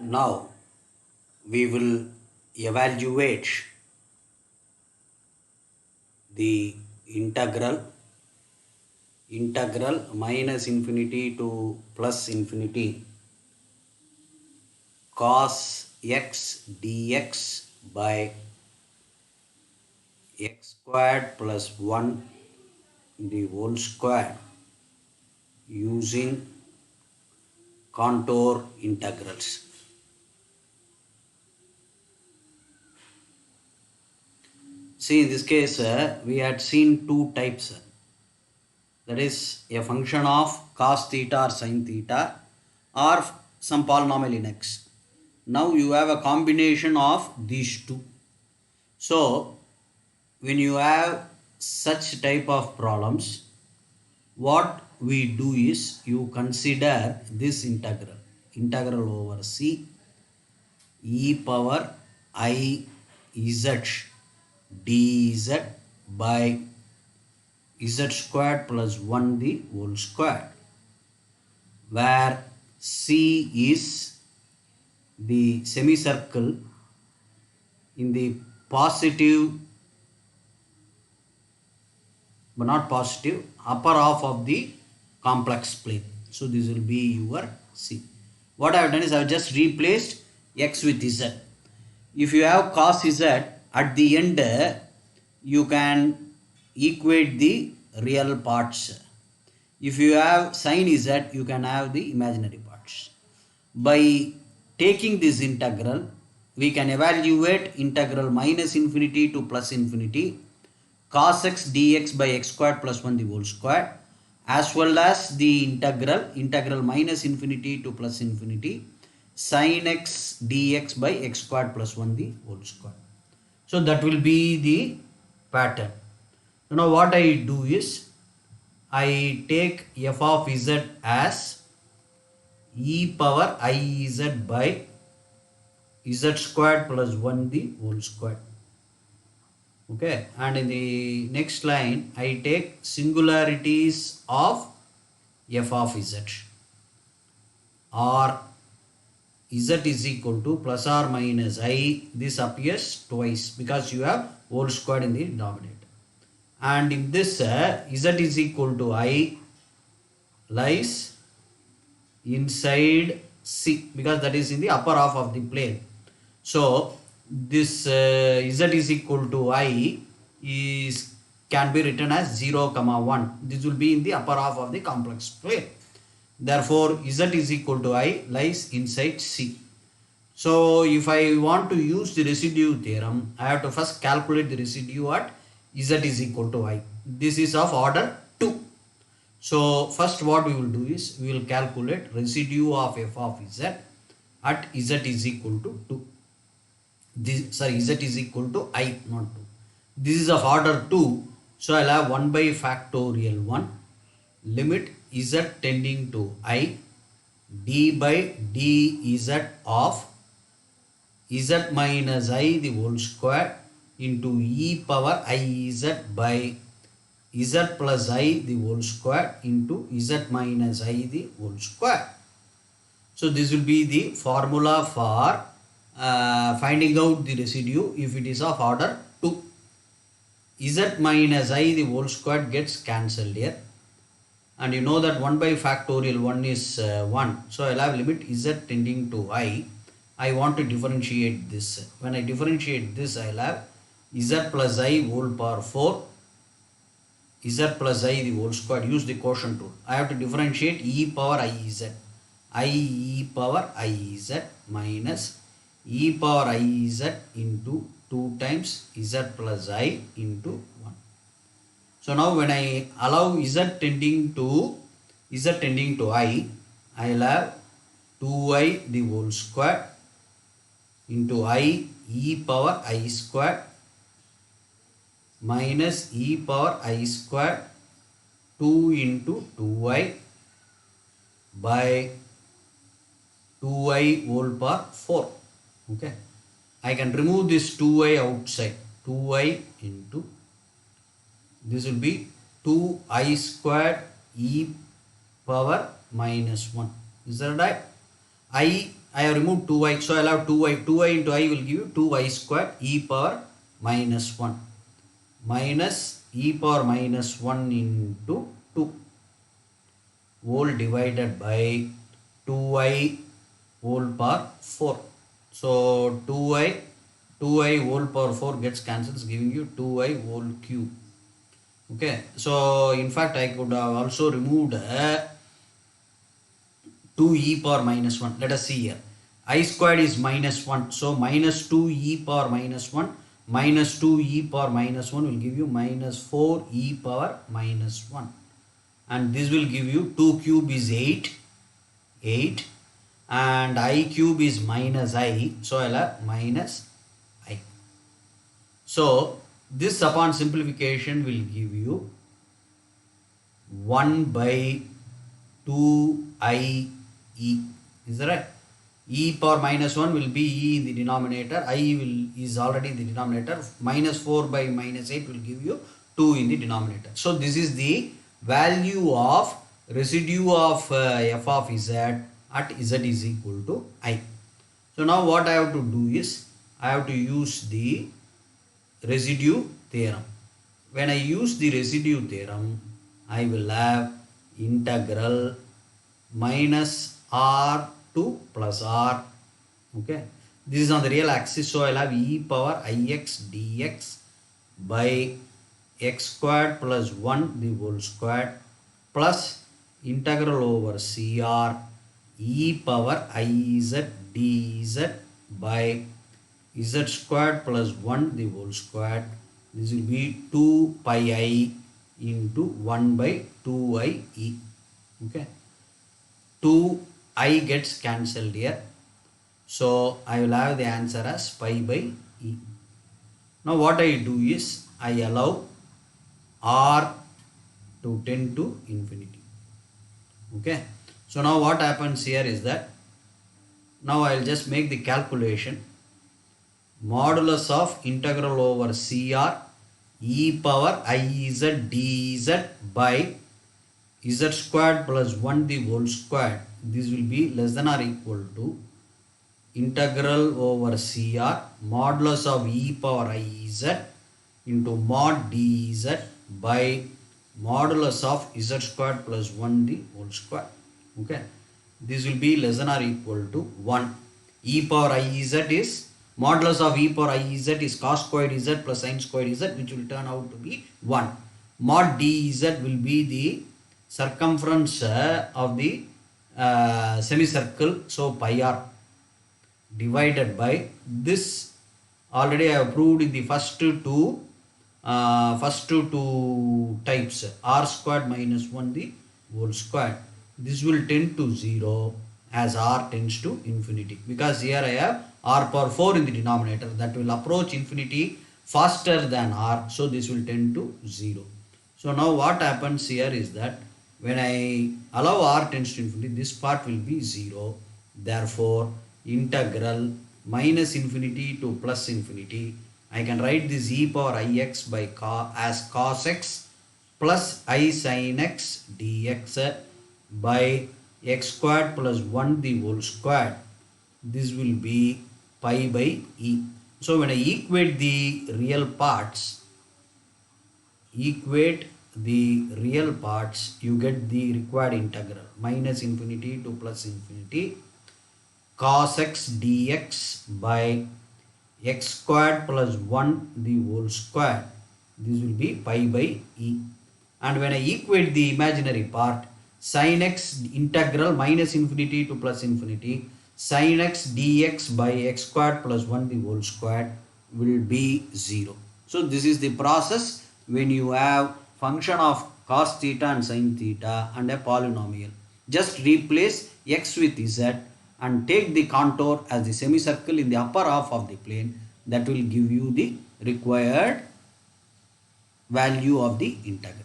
Now we will evaluate the integral minus infinity to plus infinity cos x dx by x squared plus 1 the whole square using contour integrals. See, in this case, we had seen two types. That is a function of cos theta or sin theta or some polynomial in x. Now you have a combination of these two. So when you have such type of problems, what we do is you consider this integral over c e power I z dz by z squared plus 1 the whole square, where c is the semicircle in the positive but not positive upper half of the complex plane. So this will be your C. What I have done is I have just replaced x with z. If you have cos z at the end, you can equate the real parts. If you have sin z, you can have the imaginary parts. By taking this integral, we can evaluate integral minus infinity to plus infinity cos x dx by x squared plus 1 the whole square, as well as the integral minus infinity to plus infinity sin x dx by x squared plus 1 the whole square. So that will be the pattern. Now what I do is I take f of z as e power I z by z squared plus 1 the whole square. Okay, and in the next line I take singularities of f of z, or z is equal to plus or minus I. This appears twice because you have whole squared in the denominator, and in this z is equal to I lies inside C because that is in the upper half of the plane. So this z is equal to I can be written as 0, 1. This will be in the upper half of the complex plane. Therefore z is equal to I lies inside C. So if I want to use the residue theorem, I have to first calculate the residue at z is equal to I. This is of order 2. So first what we will do is we will calculate residue of f of z at z is equal to 2. Z is equal to I, not 2. This is of order 2. So I'll have 1 by factorial 1 limit z tending to I d by dz of z minus I the whole square into e power iz by z plus I the whole square into z minus I the whole square. So this will be the formula for finding out the residue if it is of order 2. Z minus I the whole square gets cancelled here, and you know that 1 by factorial 1 is 1. So I'll have limit z tending to I. I want to differentiate this. When I differentiate this, I'll have z plus I whole power 4, z plus I the whole square. Use the quotient rule. I have to differentiate e power iz. I e power iz minus e power iz into 2 times z plus I into 1. So now when I allow z tending to I, I will have 2I the whole square into I e power I square minus e power I square 2 into 2I by 2I whole power 4. Okay, I can remove this 2I outside. 2I into, this will be 2I squared e power minus 1. Is that right? I I have removed 2i, so I'll have 2i. 2i into I will give you 2i squared e power minus 1 minus e power minus 1 into 2 whole divided by 2i whole power 4. So 2i whole power 4 gets cancelled, giving you 2i whole cube. Okay, so in fact I could have also removed 2e power minus 1. Let us see here. I squared is minus 1. So minus 2e power minus 1 minus 2e power minus 1 will give you minus 4e power minus 1. And this will give you 2 cube is 8. And I cube is minus I. So I'll have minus I. So this upon simplification will give you 1 by 2i e. Is that right? E power minus 1 will be e in the denominator. I is already in the denominator. Minus 4 by minus 8 will give you 2 in the denominator. So this is the value of residue of f of z at z is equal to I. So now what I have to do is I have to use the residue theorem. When I use the residue theorem, I will have integral minus r to plus r. Okay, this is on the real axis, so I'll have e power ix dx by x squared plus 1 the whole squared plus integral over cr e power iz dz by z squared plus 1 the whole squared. This will be 2 pi I into 1 by 2i e. Okay, 2i gets cancelled here, so I will have the answer as pi by e. Now what I do is I allow r to tend to infinity. Okay, so now what happens here is that now I will just make the calculation. Modulus of integral over cr e power iz dz by z squared plus 1 the whole squared. This will be less than or equal to integral over cr modulus of e power iz into mod dz by modulus of z squared plus 1 the whole square. Okay, this will be less than or equal to 1. E power iz is modulus of e power iz is cos squared z plus sin squared z, which will turn out to be 1. Mod dz will be the circumference of the semicircle, so pi r divided by this. Already I have proved in the first two types, r squared minus 1 the whole squared. This will tend to 0 as r tends to infinity, because here I have r power 4 in the denominator that will approach infinity faster than r, so this will tend to 0. So now what happens here is that when I allow r tends to infinity, this part will be 0. Therefore integral minus infinity to plus infinity, I can write this e power ix by as cos x plus I sin x dx by x squared plus 1 the whole squared. This will be pi by e. So when I equate the real parts, you get the required integral minus infinity to plus infinity cos x dx by x squared plus 1 the whole square. This will be pi by e. And when I equate the imaginary part, sin x integral minus infinity to plus infinity sin x dx by x squared plus 1 the whole square will be 0. So this is the process when you have function of cos theta and sin theta and a polynomial. Just replace x with z and take the contour as the semicircle in the upper half of the plane. That will give you the required value of the integral.